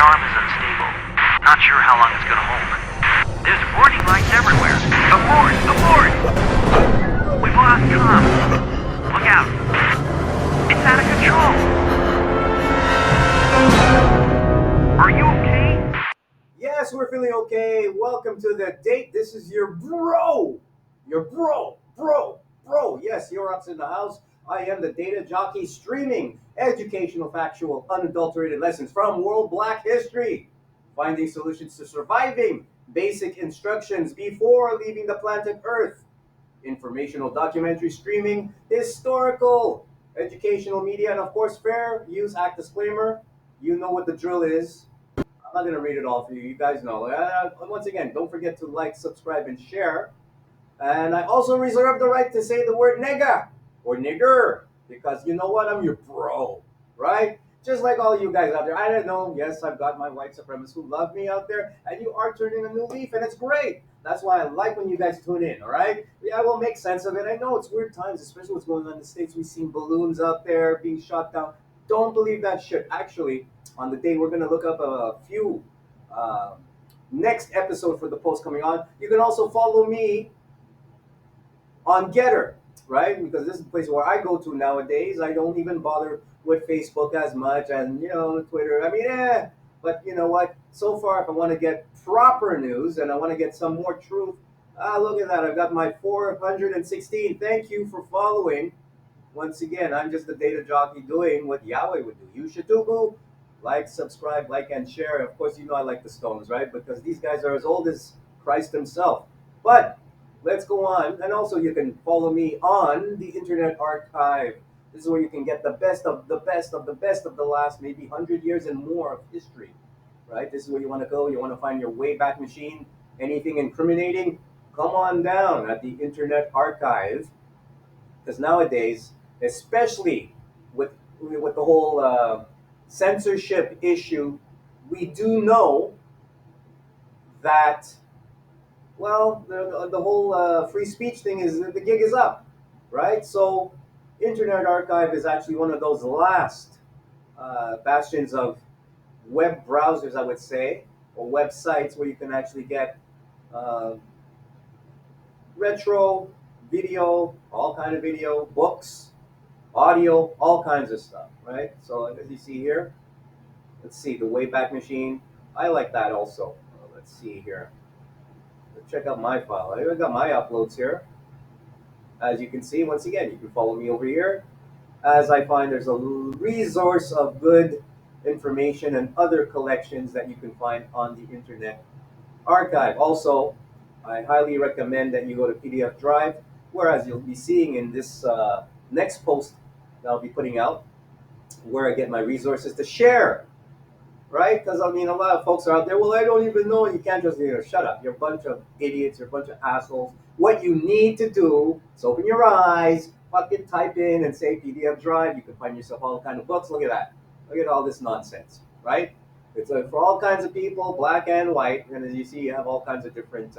alarm is unstable. Not sure how long it's gonna hold. There's warning lights everywhere. Abort! Abort! We've lost comm. Look out. It's out of control. Are you okay? Yes, we're feeling okay. Welcome to the date. This is your bro. Your bro. Yes, you're up in the house. I am the data jockey streaming educational, factual, unadulterated lessons from world black history. Finding solutions to surviving, basic instructions before leaving the planet Earth. Informational documentary streaming, historical, educational media, and of course, fair use act disclaimer. You know what the drill is. I'm not gonna read it all for you. You guys know. Once again, don't forget to like, subscribe, and share. And I also reserve the right to say the word nigga or nigger because you know what? I'm your bro, right? Just like all you guys out there. I don't know. Yes, I've got my white supremacists who love me out there, and you are turning a new leaf, and it's great. That's why I like when you guys tune in, all right? Yeah, we'll make sense of it. I know it's weird times, especially what's going on in the States. We've seen balloons out there being shot down. Don't believe that shit. Actually, on the day we're going to look up a few uh, next episode for the post coming on. You can also follow me on Getter, right? Because this is the place where I go to nowadays. I don't even bother with Facebook as much and Twitter. I mean, but you know what? So far, if I want to get proper news and I want to get some more truth, look at that. I've got my 416. Thank you for following. Once again, I'm just a data jockey doing what Yahweh would do. You should do, boo. Like, subscribe, like, and share. Of course, you know I like the Stones, right? Because these guys are as old as Christ himself. But let's go on. And also, you can follow me on the Internet Archive. This is where you can get the best of the best of the best of the last maybe 100 years and more of history, right? This is where you want to go. You want to find your Wayback Machine, anything incriminating, come on down at the Internet Archive. Because nowadays, especially with the whole censorship issue, we do know that the whole free speech thing is the gig is up, right? So, Internet Archive is actually one of those last bastions of web browsers, I would say, or websites where you can actually get uh, retro video, all kind of video, books, audio, all kinds of stuff, right? So as you see here, let's see the Wayback Machine. I like that also. Let's see here. Let's check out my file. I got my uploads here. As you can see, once again, you can follow me over here. As I find there's a resource of good information and other collections that you can find on the Internet Archive. Also, I highly recommend that you go to PDF Drive, whereas you'll be seeing in this next post that I'll be putting out, where I get my resources to share, right? Because I mean, a lot of folks are out there. Well, I don't even know. You can't just shut up. You're a bunch of idiots. You're a bunch of assholes. What you need to do is open your eyes, fucking type in and say PDF Drive. You can find yourself all kind of books. Look at that. Look at all this nonsense, right? It's for all kinds of people, black and white. And as you see, you have all kinds of different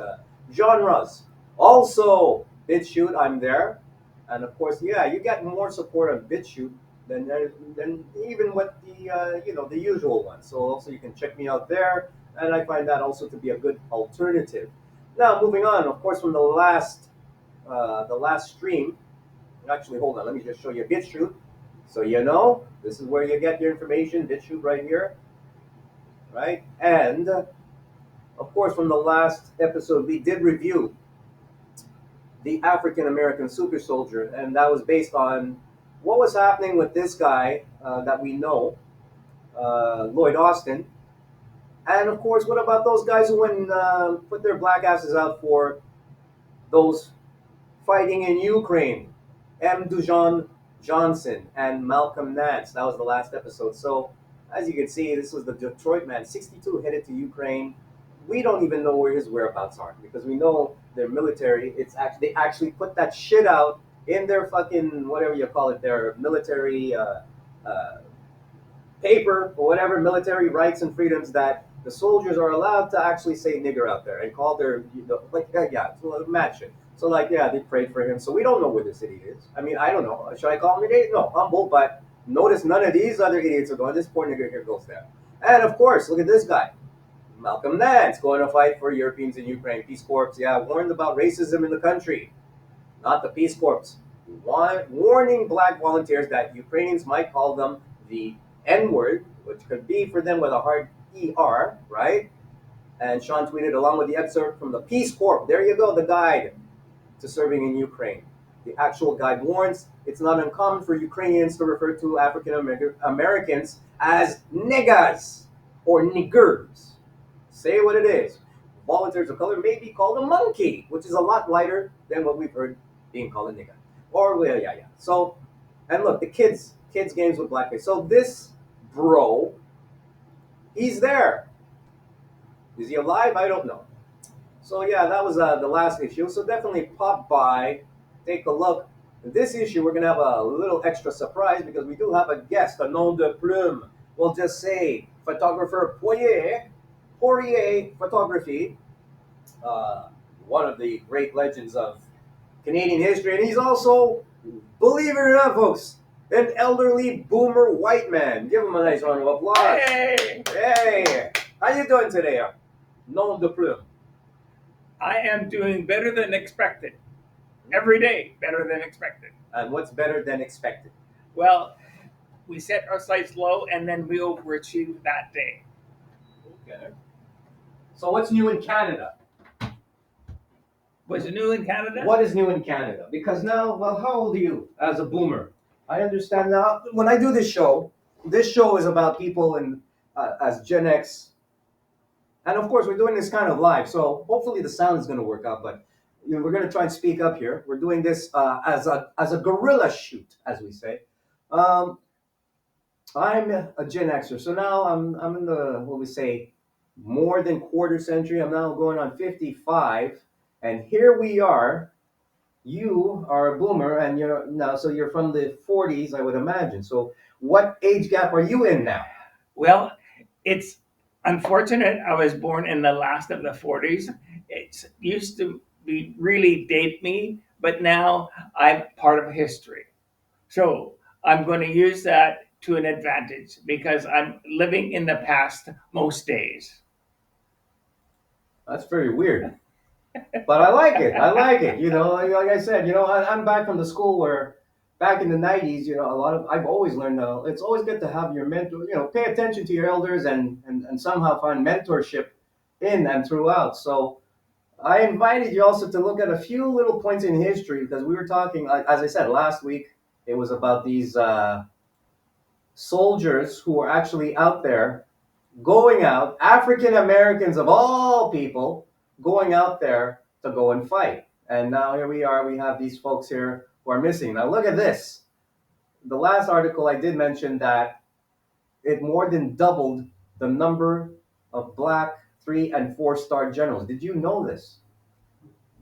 genres. Also, BitChute, I'm there. And of course, yeah, you get more support on BitChute than even with the the usual ones. So also you can check me out there, and I find that also to be a good alternative. Now moving on, of course, from the last stream. Actually, hold on, let me just show you BitChute. So this is where you get your information. BitChute right here, right? And of course, from the last episode, we did review the African American super soldier, and that was based on what was happening with this guy that we know, Lloyd Austin. And of course, what about those guys who went and put their black asses out for those fighting in Ukraine? M. Dujon Johnson and Malcolm Nance. That was the last episode. So, as you can see, this was the Detroit man, 62, headed to Ukraine. We don't even know where his whereabouts are because we know their military. They actually put that shit out in their fucking whatever you call it, their military uh, paper or whatever, military rights and freedoms, that the soldiers are allowed to actually say nigger out there and call their so match it. So they prayed for him. So we don't know where this idiot is. I mean, I don't know. Should I call him an idiot? No, humble, but notice none of these other idiots are going. This poor nigger here goes there. And of course, look at this guy. Malcolm Nance going to fight for Europeans in Ukraine. Peace Corps, yeah, warned about racism in the country. Not the Peace Corps. Warning black volunteers that Ukrainians might call them the N word, which could be for them with a hard ER, right? And Sean tweeted along with the excerpt from the Peace Corps. There you go, the guide to serving in Ukraine. The actual guide warns it's not uncommon for Ukrainians to refer to African Americans as niggas or niggers. Say what it is. Volunteers of color may be called a monkey, which is a lot lighter than what we've heard being called a nigga. Or yeah. So, and look, the kids games with blackface. So this bro, he's there. Is he alive? I don't know. So yeah, that was the last issue. So definitely pop by, take a look. In this issue, we're gonna have a little extra surprise because we do have a guest, a nom de plume. We'll just say photographer Poirier Photography, uh, one of the great legends of Canadian history, and he's also, believe it or not, folks, an elderly boomer white man. Give him a nice round of applause. Hey! Hey, how you doing today, nom de plume? I am doing better than expected. Every day, better than expected. And what's better than expected? Well, we set our sights low and then we overachieved that day. Okay. So what's new in Canada? Was it new in Canada? What is new in Canada? Because now, well, how old are you as a boomer? I understand now. When I do this show is about people in as Gen X, and of course we're doing this kind of live. So hopefully the sound is going to work out. But you know, we're going to try and speak up here. We're doing this as a guerrilla shoot, as we say. I'm a Gen Xer, so now I'm in the what we say more than quarter century. I'm now going on 55, and here we are. You are a boomer, and you're from the 40s, I would imagine. So what age gap are you in now? Well, it's unfortunate I was born in the last of the 40s. It used to be really date me, but now I'm part of history. So I'm going to use that to an advantage because I'm living in the past most days. That's very weird, but I like it. I like it. You know, like I said, I'm back from the school where back in the 90s, I've always learned, it's always good to have your mentor, pay attention to your elders and somehow find mentorship in and throughout. So I invited you also to look at a few little points in history because we were talking, as I said, last week, it was about these soldiers who were actually out there going out, African Americans of all people, going out there to go and fight. And now here we are, we have these folks here who are missing. Now look at this. The last article I did mention that it more than doubled the number of black 3 and 4-star generals. Did you know this?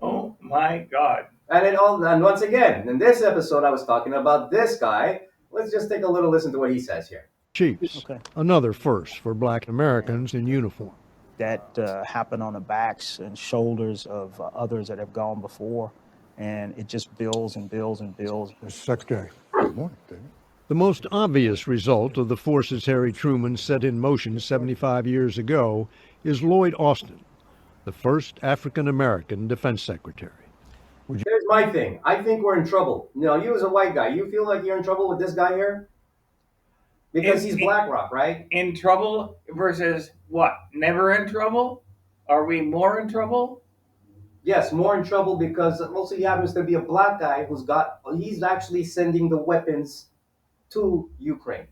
Oh my God. And once again, in this episode I was talking about this guy. Let's just take a little listen to what he says here. Chiefs, another first for black Americans in uniform. That happen on the backs and shoulders of others that have gone before, and it just builds and builds and builds. Mr. Secretary. Good morning, David. The most obvious result of the forces Harry Truman set in motion 75 years ago is Lloyd Austin, the first African-American defense secretary. Here's my thing. I think we're in trouble. You as a white guy, you feel like you're in trouble with this guy here? Because he's BlackRock, right? In trouble versus what? Never in trouble? Are we more in trouble? Yes, more in trouble because also he happens to be a black guy he's actually sending the weapons to Ukraine.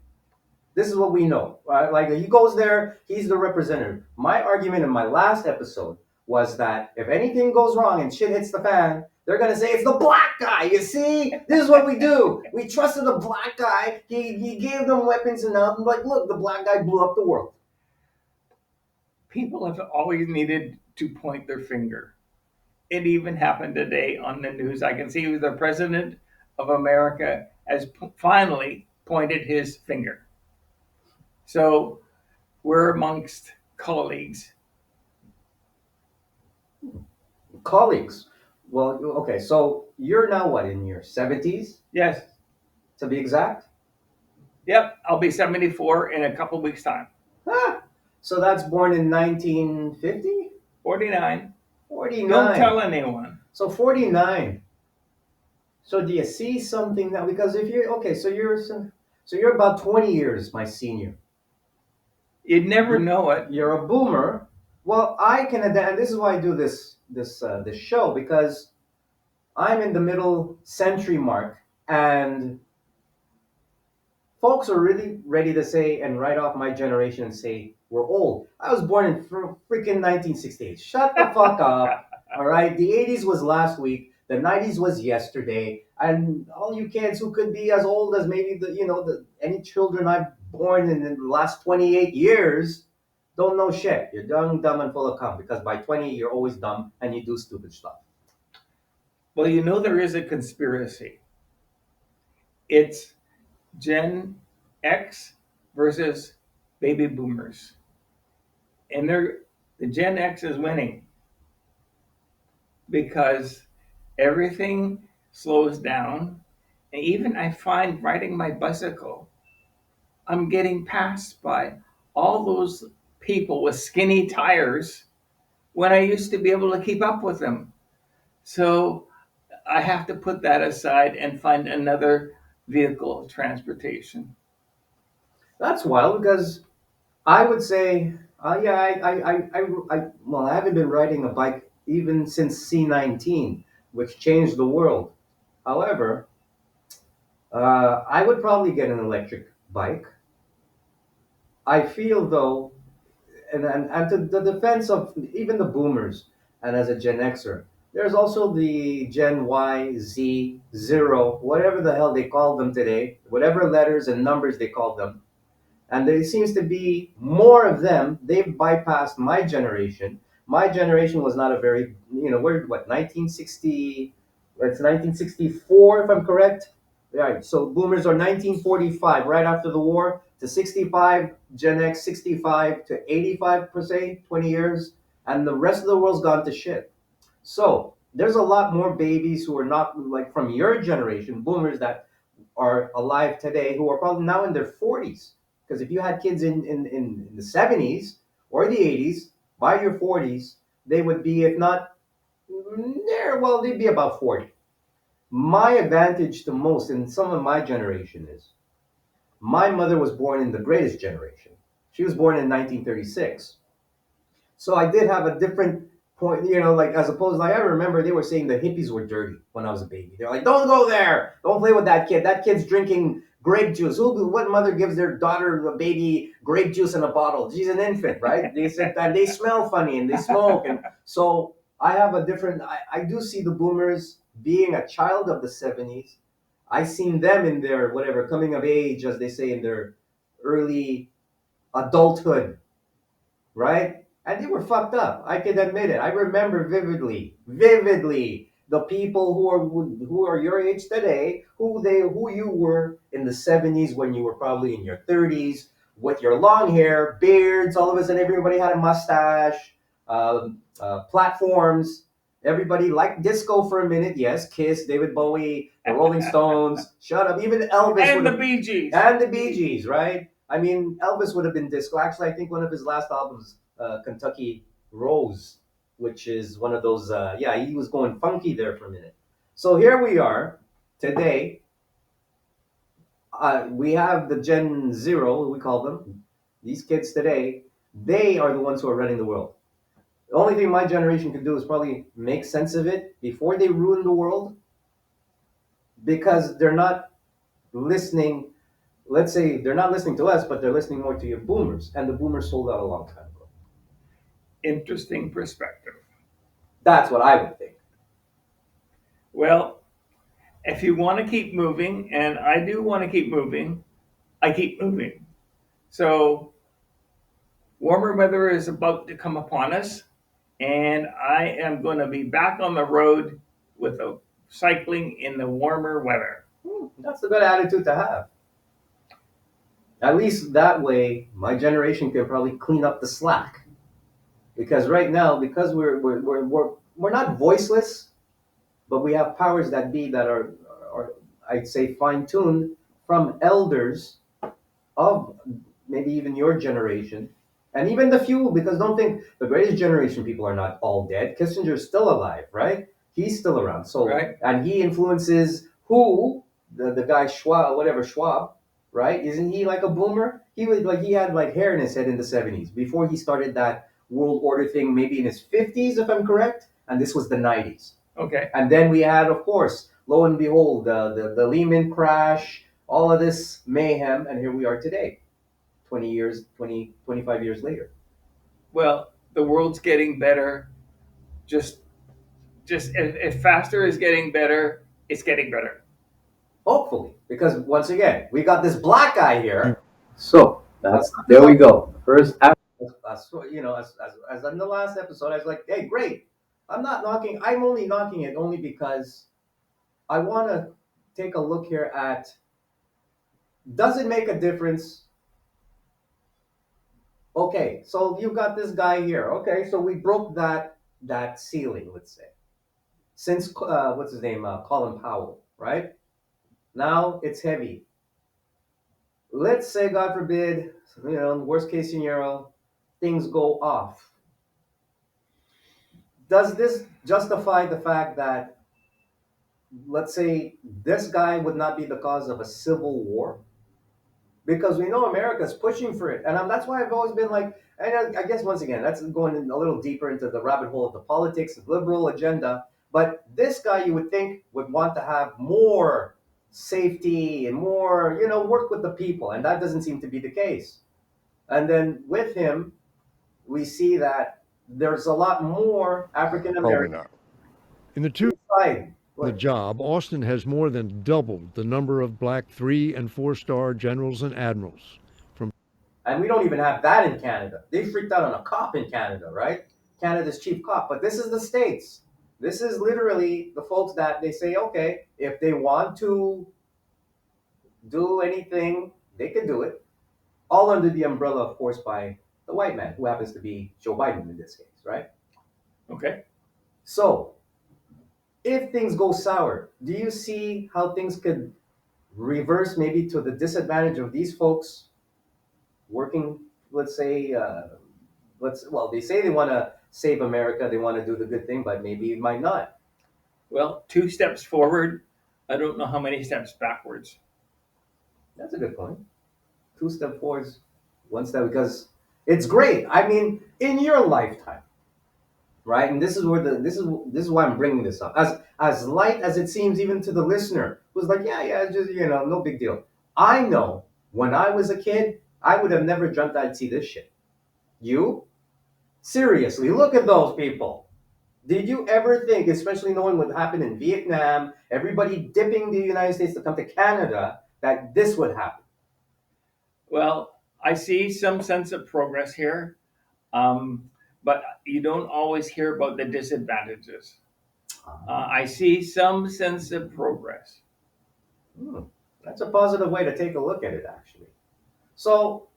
This is what we know, right? Like he goes there, he's the representative. My argument in my last episode was that if anything goes wrong and shit hits the fan, they're gonna say it's the black guy. You see, this is what we do. We trusted the black guy. He gave them weapons and now, like, look, the black guy blew up the world. People have always needed to point their finger. It even happened today on the news. I can see the president of America has finally pointed his finger. So we're amongst colleagues. Colleagues. Well, okay, so you're now what, in your 70s? Yes. To be exact? Yep. I'll be 74 in a couple weeks' time. Ah, so that's born in 1950? 49. 49. Don't tell anyone. So 49. So do you see something now? Because if you're okay, so you're about 20 years my senior. You'd never know it. You're a boomer. Well, I can adapt, and this is why I do this show, because I'm in the middle century mark, and folks are really ready to say and write off my generation and say we're old. I was born in freaking 1968. Shut the fuck up. All right. The 80s was last week. The 90s was yesterday. And all you kids who could be as old as maybe any children I've born in the last 28 years don't know shit. You're young, dumb, and full of cum, because by 20 you're always dumb and you do stupid stuff. Well, there is a conspiracy. It's Gen X versus baby boomers. And the Gen X is winning because everything slows down. And even I find riding my bicycle, I'm getting passed by all those people with skinny tires when I used to be able to keep up with them. So I have to put that aside and find another vehicle of transportation. That's wild, because I would say, yeah, well, I haven't been riding a bike even since C19, which changed the world. However, I would probably get an electric bike. I feel though, and to the defense of even the boomers, and as a Gen Xer, there's also the Gen Y, Z, Zero, whatever the hell they call them today, whatever letters and numbers they call them. And there seems to be more of them. They've bypassed my generation. My generation was not a very, we're what, 1960, it's 1964 if I'm correct. Right, so boomers are 1945, right after the war, to 65, Gen X 65 to 85 per se, 20 years, and the rest of the world's gone to shit. So there's a lot more babies who are not like from your generation, boomers, that are alive today, who are probably now in their 40s. Because if you had kids in the 70s or the 80s, by your 40s, they would be, if not there, well, they'd be about 40. My advantage to most in some of my generation is my mother was born in the greatest generation. She was born in 1936. So I did have a different point, like as opposed, like I remember they were saying the hippies were dirty when I was a baby. They're like, don't go there, don't play with that kid. That kid's drinking grape juice. What mother gives their daughter a baby grape juice in a bottle? She's an infant, right? They said that they smell funny and they smoke, and so I have a different. I do see the boomers being a child of the 70s. I seen them in their whatever coming of age, as they say, in their early adulthood, right? And they were fucked up. I can admit it. I remember vividly the people who are your age today, who you were in the 70s when you were probably in your 30s with your long hair, beards. All of a sudden, everybody had a mustache, platforms. Everybody liked disco for a minute. Yes, Kiss, David Bowie, the Rolling Stones. Shut up. Even Elvis And would the have, Bee Gees. and the Bee Gees, right? I mean, Elvis would have been disco. Actually, I think one of his last albums, Kentucky Rose, which is one of those. Yeah, he was going funky there for a minute. So here we are today. We have the Gen Zero, we call them. These kids today, they are the ones who are running the world. The only thing my generation can do is probably make sense of it before they ruin the world, because they're not listening. Let's say they're not listening to us, but they're listening more to your boomers, and the boomers sold out a long time ago. Interesting perspective. That's what I would think. Well, if you want to keep moving, and I do want to keep moving, I keep moving. So warmer weather is about to come upon us, and I am going to be back on the road with a cycling in the warmer weather. That's a good attitude to have. At least that way, my generation can probably clean up the slack. Because right now, because we're not voiceless, but we have powers that be that are I'd say fine tuned from elders of maybe even your generation, And even the few, because don't think the greatest generation people are not all dead. Kissinger's still alive, right? He's still around. So, Right. and he influences who? The guy Schwab, whatever Schwab, right? Isn't he like a boomer? He was like, he had like hair in his head in the 70s before he started that world order thing, maybe in his 50s, if I'm correct. And this was the 90s. Okay. And then we had, of course, lo and behold, the Lehman crash, all of this mayhem, and here we are today, 25 years later. Well, the world's getting better. Just if faster is getting better, it's getting better. Hopefully, because once again, we got this black guy here. So that's there we go. First, as in the last episode, I was like, hey, great. I'm not knocking. I'm only knocking it only because I want to take a look here at, does it make a difference? Okay, so you got this guy here. Okay, so we broke that ceiling, let's say, since what's his name, Colin Powell, right? Now it's heavy. Let's say, God forbid, worst case scenario, things go off. Does this justify the fact that, let's say, this guy would not be the cause of a civil war? Because we know America's pushing for it, and that's why I've always been like, and I guess once again, that's going in a little deeper into the rabbit hole of the politics, the liberal agenda. But this guy, you would think, would want to have more safety and more, work with the people, and that doesn't seem to be the case. And then with him, we see that there's a lot more African Probably American not. In the two side. the job, Austin has more than doubled the number of black 3- and 4-star generals and admirals. And we don't even have that in Canada. They freaked out on a cop in Canada, right? Canada's chief cop. But this is the States. This is literally the folks that they say, okay, if they want to do anything, they can do it. All under the umbrella, of course, by the white man, who happens to be Joe Biden in this case, right? Okay. So, if things go sour, do you see how things could reverse maybe to the disadvantage of these folks working, let's say, they say they want to save America, they want to do the good thing, but maybe it might not. Well, 2 steps forward. I don't know how many steps backwards. That's a good point. 2 step forwards, 1 step, because it's great. I mean, in your lifetime, right? And this is where this is why I'm bringing this up. As light as it seems, even to the listener, who's like, yeah, just no big deal. I know when I was a kid, I would have never dreamt I'd see this shit. You? Seriously, look at those people. Did you ever think, especially knowing what happened in Vietnam, everybody dipping the United States to come to Canada, that this would happen? Well, I see some sense of progress here, but you don't always hear about the disadvantages. I see some sense of progress. That's a positive way to take a look at it, actually. So,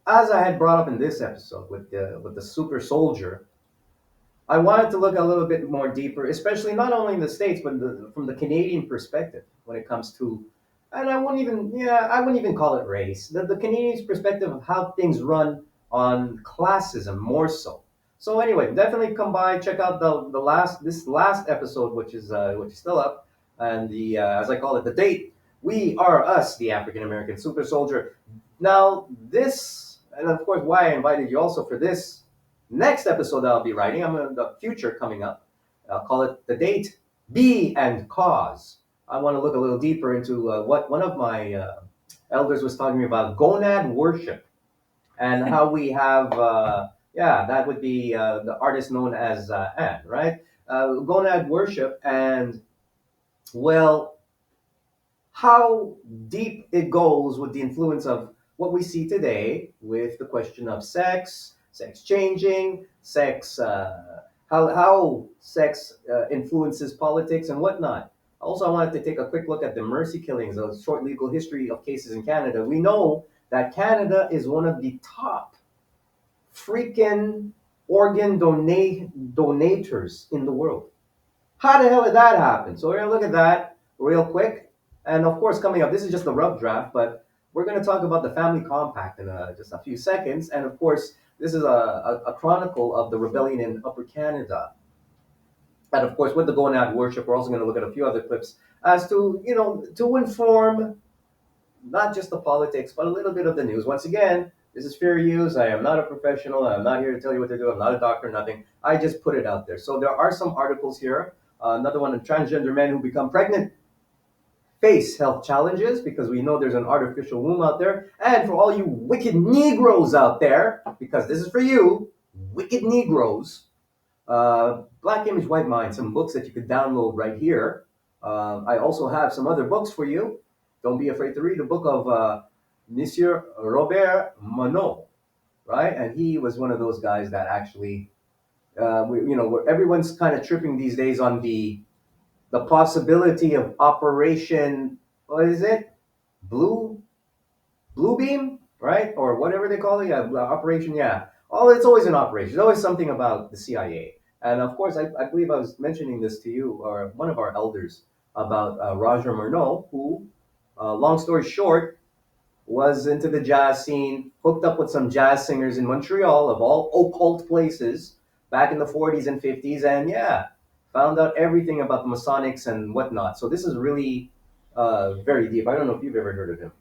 as I had brought up in this episode with the super soldier, I wanted to look a little bit more deeper, especially not only in the States, but from the Canadian perspective when it comes to, and I wouldn't even call it race, the Canadian's perspective of how things run on classism more so. So anyway, definitely come by, check out this last episode, which is still up, and the as I call it, the date. We are us, the African American super soldier. Now this, and of course, why I invited you also for this next episode that I'll be writing, I'm in the future coming up. I'll call it the date, Be and Cause. I want to look a little deeper into what one of my elders was talking about, gonad worship, and how we have, that would be the artist known as Anne, right? Gonad worship, and well, how deep it goes with the influence of what we see today with the question of sex changing, how sex influences politics and whatnot. Also, I wanted to take a quick look at the mercy killings, a short legal history of cases in Canada. We know that Canada is one of the top freaking organ donators in the world. How the hell did that happen? So we're going to look at that real quick. And of course, coming up, this is just a rough draft, but we're going to talk about the family compact in just a few seconds. And of course, This is a chronicle of the rebellion in Upper Canada. And of course, with the going out worship, we're also going to look at a few other clips as to, to inform not just the politics, but a little bit of the news. Once again, this is fair use. I am not a professional. I'm not here to tell you what to do. I'm not a doctor, nothing. I just put it out there. So there are some articles here. Another one of transgender men who become pregnant face health challenges because we know there's an artificial womb out there. And for all you wicked Negroes out there, because this is for you, wicked Negroes, Black Image, White Mind, some books that you could download right here. I also have some other books for you. Don't be afraid to read the book of Monsieur Robert Monod, right? And he was one of those guys that actually, where everyone's kind of tripping these days on the possibility of Operation, what is it? Blue Beam, right? Or whatever they call it. Yeah, Operation, yeah. Oh, it's always an operation. There's always something about the CIA. And of course, I believe I was mentioning this to you or one of our elders about Roger Murnau, who, long story short, was into the jazz scene, hooked up with some jazz singers in Montreal, of all occult places, back in the 40s and 50s, and yeah, found out everything about the Masonics and whatnot. So this is really very deep. I don't know if you've ever heard of him,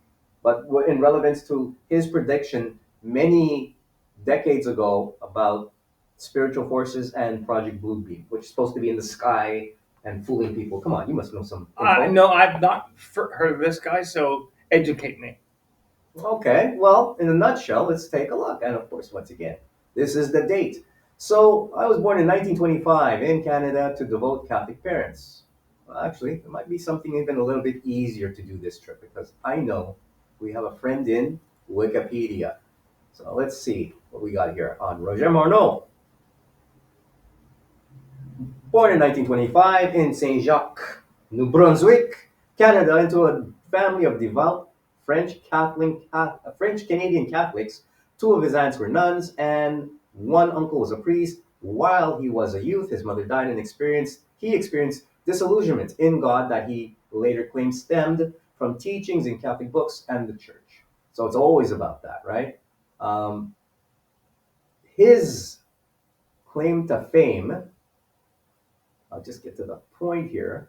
but in relevance to his prediction many decades ago about spiritual forces and Project Bluebeam, which is supposed to be in the sky and fooling people. Come on, you must know some info. No, I've not heard of this guy, so educate me. Okay, well, in a nutshell, let's take a look. And of course, once again, this is the date. So I was born in 1925 in Canada to devout Catholic parents. Well, actually, it might be something even a little bit easier to do this trip because I know we have a friend in Wikipedia. So let's see what we got here on Roger Morneau. Born in 1925 in Saint Jacques, New Brunswick, Canada, into a family of devout French Canadian Catholics. Two of his aunts were nuns, and one uncle was a priest. While he was a youth, his mother died, and he experienced disillusionment in God that he later claimed stemmed from teachings in Catholic books and the church. So it's always about that, right? His claim to fame, I'll just get to the point here.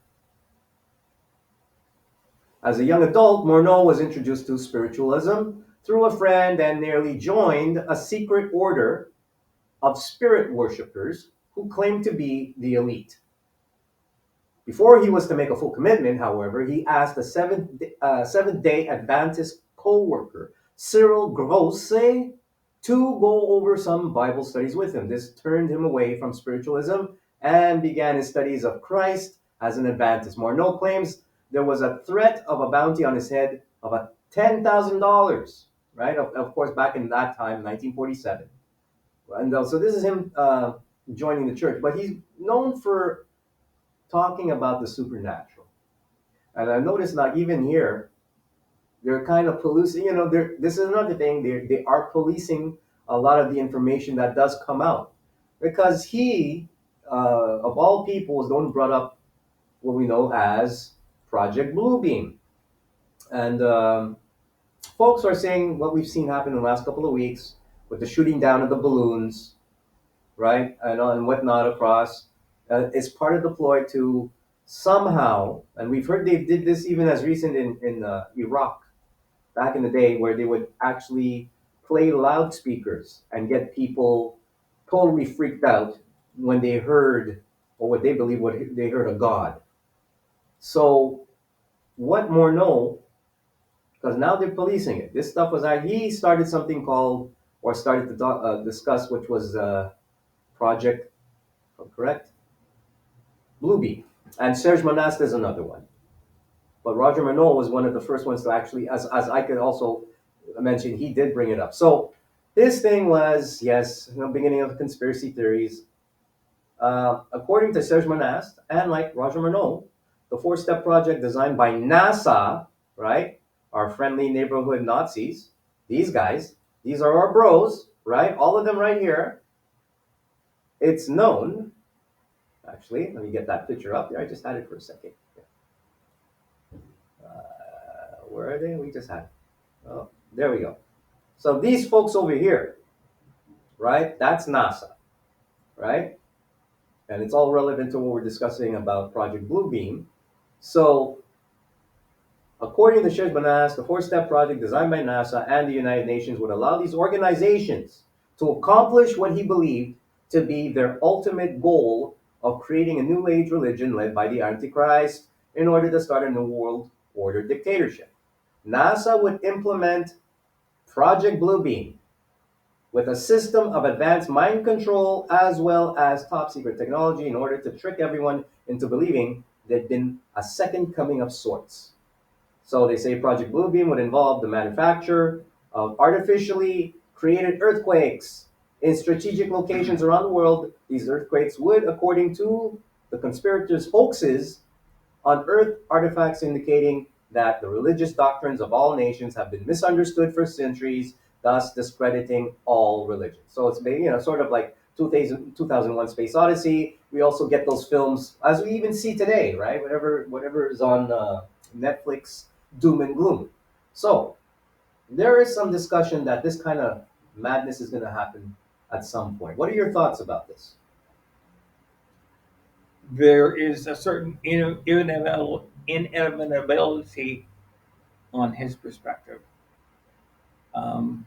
As a young adult, Morneau was introduced to spiritualism through a friend and nearly joined a secret order of spirit worshippers who claimed to be the elite. Before he was to make a full commitment, however, he asked a Seventh-day Adventist co-worker, Cyril Grosset, to go over some Bible studies with him. This turned him away from spiritualism and began his studies of Christ as an Adventist. Morneau claims there was a threat of a bounty on his head of $10,000, right? Of course, back in that time, 1947. And so this is him joining the church. But he's known for talking about the supernatural. And I noticed now, even here, they're kind of policing, this is another thing, they are policing a lot of the information that does come out. Because he, of all people, was the one who brought up what we know as Project Bluebeam. And folks are saying what we've seen happen in the last couple of weeks with the shooting down of the balloons, right, and whatnot across, is part of the ploy to somehow, and we've heard they did this even as recent in Iraq, back in the day, where they would actually play loudspeakers and get people totally freaked out when they heard, or what they believe, what they heard a god. So what Morneau, because now they're policing it. This stuff was he started something called, or started to discuss, which was Project, correct? Bluebeam. And Serge Monast is another one. But Roger Morneau was one of the first ones to actually, as I could also mention, he did bring it up. So his thing was, yes, beginning of conspiracy theories. According to Serge Monast, and like Roger Morneau, the four-step project designed by NASA, right, our friendly neighborhood Nazis, these guys, these are our bros, right, all of them right here. It's known, actually, let me get that picture up there. I just had it for a second. Where are they? We just had it. Oh, there we go. So these folks over here, right? That's NASA, right? And it's all relevant to what we're discussing about Project Bluebeam. So, according to Shej Banas, the four-step project designed by NASA and the United Nations would allow these organizations to accomplish what he believed to be their ultimate goal of creating a new age religion led by the Antichrist in order to start a new world order dictatorship. NASA would implement Project Bluebeam with a system of advanced mind control as well as top secret technology in order to trick everyone into believing there'd been a second coming of sorts. So they say Project Bluebeam would involve the manufacture of artificially created earthquakes in strategic locations around the world. These earthquakes would, according to the conspirators' hoaxes, unearth artifacts indicating that the religious doctrines of all nations have been misunderstood for centuries, thus discrediting all religions. So it's sort of like 2001 Space Odyssey. We also get those films, as we even see today, right? Whatever is on Netflix, doom and gloom. So there is some discussion that this kind of madness is going to happen at some point. What are your thoughts about this? There is a certain inevitability on his perspective. Um,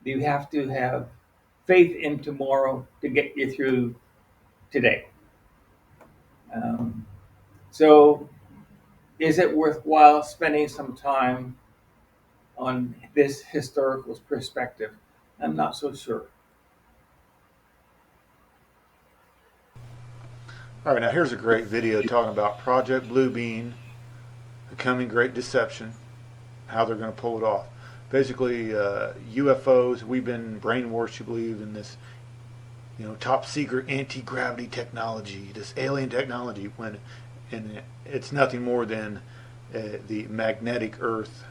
you have to have faith in tomorrow to get you through today. Um, so, is it worthwhile spending some time on this historical perspective? I'm not so sure. All right, now here's a great video talking about Project Bluebeam, the coming great deception, how they're going to pull it off. Basically, UFOs, we've been brainwashed to believe in this, top secret anti-gravity technology, this alien technology, when it's nothing more than the magnetic Earth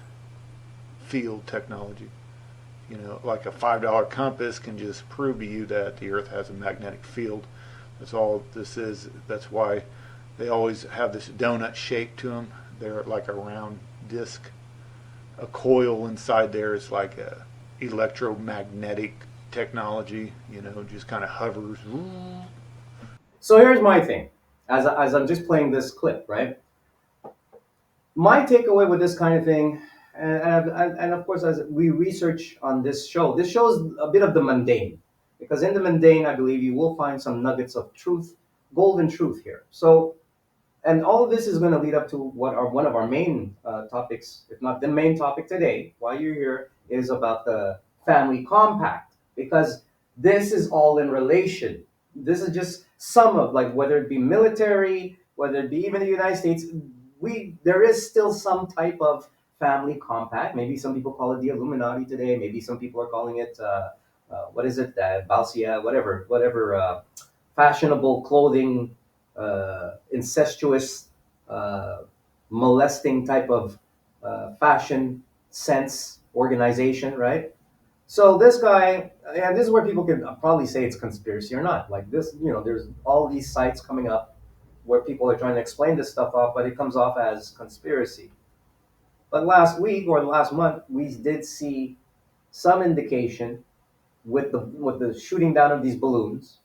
field technology. Like a $5 compass can just prove to you that the Earth has a magnetic field. That's all this is. That's why they always have this donut shape to them. They're like a round disc. A coil inside there is like a electromagnetic technology, just kind of hovers. So here's my thing, as I'm just playing this clip, right? My takeaway with this kind of thing, and of course, as we research on this shows a bit of the mundane, because in the mundane, I believe you will find some nuggets of truth, golden truth here. So, and all of this is going to lead up to what are one of our main topics, if not the main topic today, while you're here, is about the family compact, because this is all in relation. This is just some of, like, whether it be military, whether it be even the United States, there is still some type of family compact. Maybe some people call it the Illuminati today. Maybe some people are calling it what is it, Balsia, whatever fashionable clothing, incestuous, molesting type of fashion sense organization, right? So this guy, and this is where people can probably say it's conspiracy or not. Like this, there's all these sites coming up where people are trying to explain this stuff off, but it comes off as conspiracy. But last week or last month, we did see some indication with the shooting down of these balloons,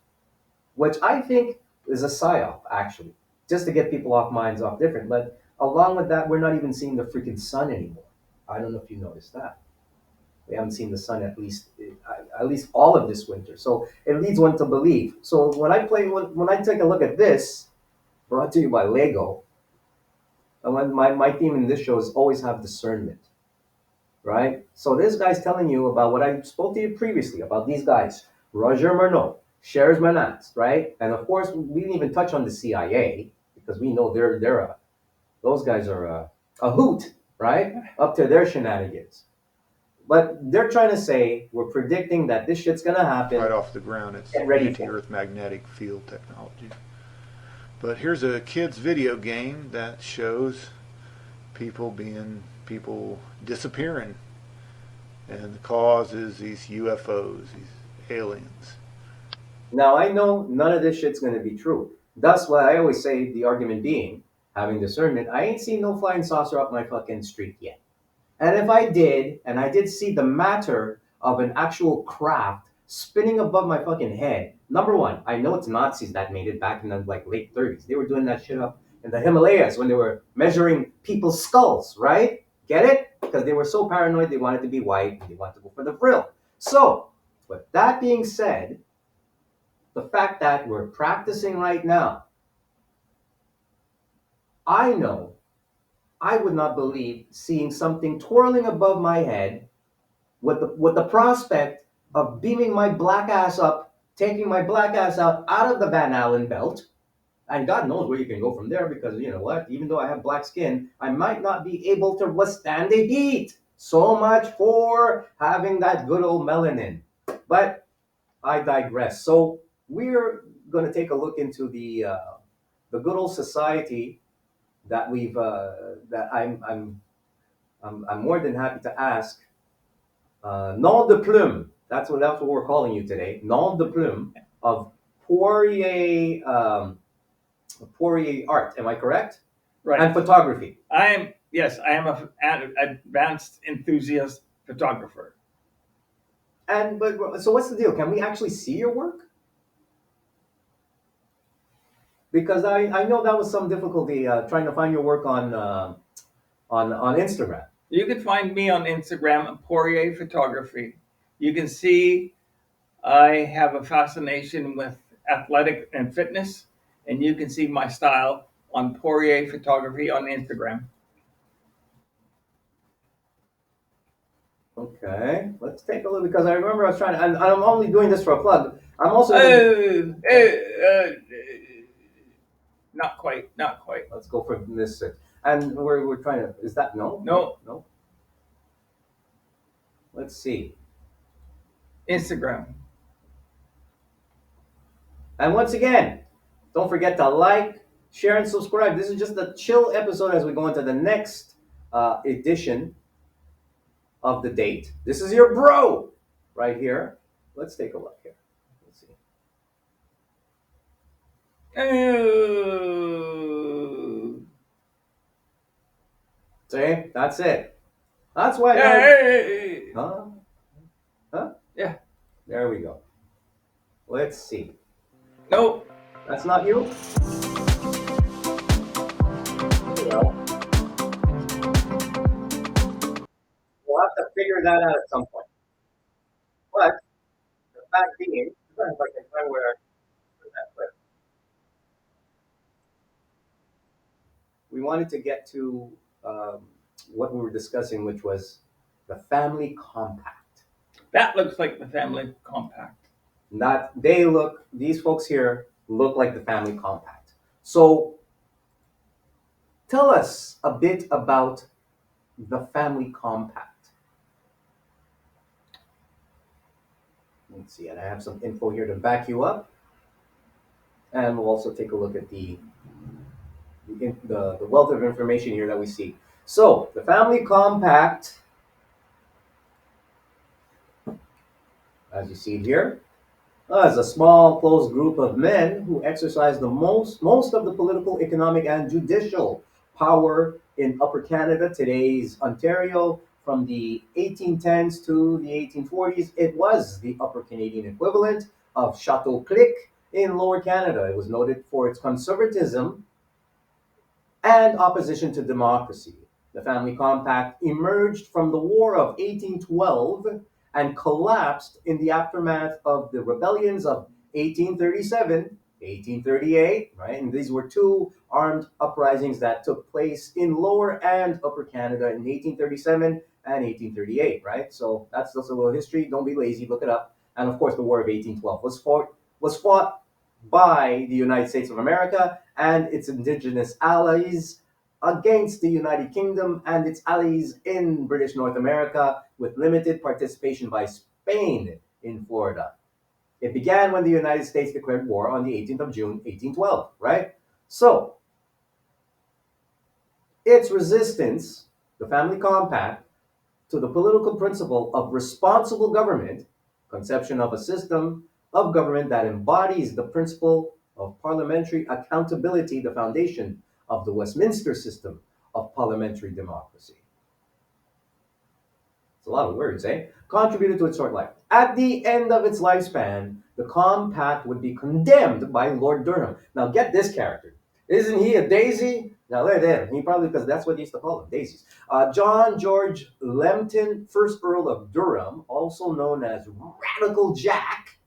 which I think is a psyop, actually, just to get people off minds off different. But along with that, we're not even seeing the freaking sun anymore. I don't know if you noticed that. We haven't seen the sun at least all of this winter. So it leads one to believe. So when I take a look at this, brought to you by Lego, and when my theme in this show is always have discernment, right? So this guy's telling you about what I spoke to you previously about these guys, Roger Murnau, Shares Manats, right? And of course, we didn't even touch on the CIA because we know those guys are a hoot, right? Up to their shenanigans. But they're trying to say we're predicting that this shit's gonna happen. Right off the ground, it's Get ready anti-Earth magnetic field technology. But here's a kid's video game that shows people disappearing, and the cause is these UFOs, these aliens. Now I know none of this shit's gonna be true. That's why I always say the argument being having discernment. I ain't seen no flying saucer up my fucking street yet. And if I did, and I did see the matter of an actual craft spinning above my fucking head. Number one, I know it's Nazis that made it back in the like late 30s. They were doing that shit up in the Himalayas when they were measuring people's skulls, right? Get it? Because they were so paranoid they wanted to be white and they wanted to go for the frill. So, with that being said, the fact that we're practicing right now, I know I would not believe seeing something twirling above my head with the prospect of beaming my black ass up, taking my black ass out of the Van Allen belt. And God knows where you can go from there because you know what? Even though I have black skin, I might not be able to withstand the heat. So much for having that good old melanin. But I digress. So we're going to take a look into the good old society that we've that I'm more than happy to ask. Nom de plume. That's what we're calling you today. Nom de plume of Poirier Poirier art. Am I correct? Right. And photography. I am an advanced enthusiast photographer. And but so what's the deal? Can we actually see your work? Because I know that was some difficulty trying to find your work on Instagram. You can find me on Instagram, Poirier Photography. You can see I have a fascination with athletic and fitness, and you can see my style on Poirier Photography on Instagram. Okay, let's take a look because I remember I was trying to. And I'm only doing this for a plug. I'm also. Not quite, not quite. Let's go for this. And we're trying to. Is that no? No. No. Let's see. Instagram. And once again, don't forget to like, share, and subscribe. This is just a chill episode as we go into the next edition of the date. This is your bro right here. Let's take a look here. Let's see. Oh. See, that's it. That's why. Hey. Huh? Huh? Yeah. There we go. Let's see. No. That's not you? Well, we'll have to figure that out at some point. But the fact being, if I can find where that clip. We wanted to get to what we were discussing, which was the family compact. That looks like the family compact. These folks here look like the family compact. So tell us a bit about the family compact. Let's see, and I have some info here to back you up. And we'll also take a look at the wealth of information here that we see. So the family compact, as you see here, is a small, close group of men who exercise the most of the political, economic, and judicial power in Upper Canada, today's Ontario. From the 1810s to the 1840s, it was the Upper Canadian equivalent of Chateau Clic in Lower Canada. It was noted for its conservatism and opposition to democracy. The family compact emerged from the War of 1812 and collapsed in the aftermath of the rebellions of 1837, 1838, right? And these were two armed uprisings that took place in Lower and Upper Canada in 1837 and 1838, right? So that's just a little history. Don't be lazy, look it up. And of course, the War of 1812 was fought by the United States of America and its indigenous allies against the United Kingdom and its allies in British North America, with limited participation by Spain in Florida. It began when the United States declared war on the 18th of June, 1812, right? So, its resistance, the family compact, to the political principle of responsible government, conception of a system of government that embodies the principle of parliamentary accountability, the foundation of the Westminster system of parliamentary democracy. It's a lot of words, eh? Contributed to its short life. At the end of its lifespan, the compact would be condemned by Lord Durham. Now get this character. Isn't he a daisy? Now there. He probably, because that's what he used to call them, daisies. John George Lambton, 1st Earl of Durham, also known as Radical Jack,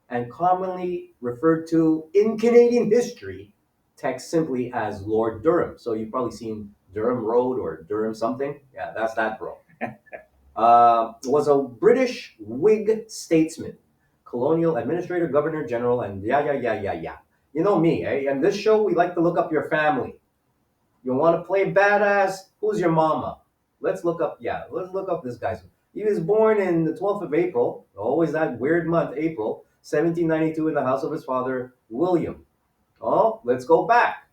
and commonly referred to in Canadian history text simply as Lord Durham. So you've probably seen Durham Road or Durham something. Yeah, that's that bro. Was a British Whig statesman, colonial administrator, governor general, and yeah. You know me, eh? And this show, we like to look up your family. You want to play badass? Who's your mama? Let's look up this guy's. He was born in the 12th of April, always that weird month, April, 1792, in the house of his father, William. Oh, let's go back.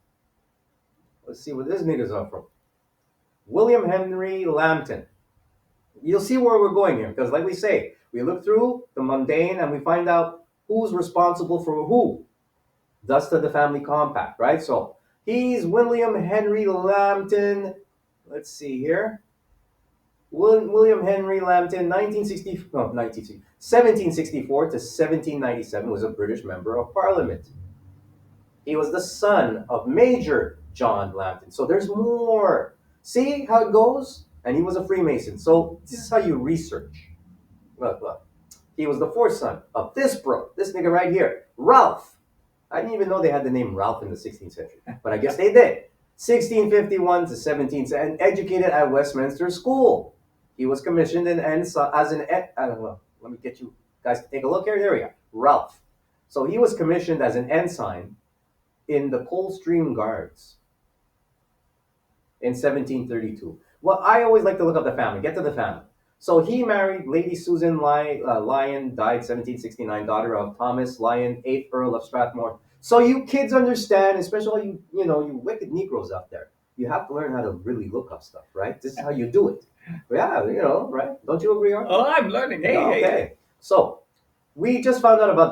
Let's see where this nigga's are from. William Henry Lambton. You'll see where we're going here, because like we say, we look through the mundane and we find out who's responsible for who. Thus to the family compact, right? So he's William Henry Lambton. Let's see here. William Henry Lambton, 1764 to 1797, was a British member of Parliament. He was the son of Major John Lambton. So there's more. See how it goes? And he was a Freemason. So this is how you research. Look. He was the 4th son of this bro, this nigga right here, Ralph. I didn't even know they had the name Ralph in the 16th century, but I guess they did. 1651 to 17, and educated at Westminster School. He was commissioned as an I don't know. Let me get you guys to take a look here. There we go. Ralph. So he was commissioned as an ensign in the Coldstream Guards in 1732. Well, I always like to look up the family. Get to the family. So he married Lady Susan Lyon, died 1769, daughter of Thomas Lyon, 8th Earl of Strathmore. So you kids understand, especially you wicked Negroes out there, you have to learn how to really look up stuff, right? This is how you do it. Yeah, right? Don't you agree, Arthur? Oh, I'm learning. Hey, Okay. hey. So we just found out about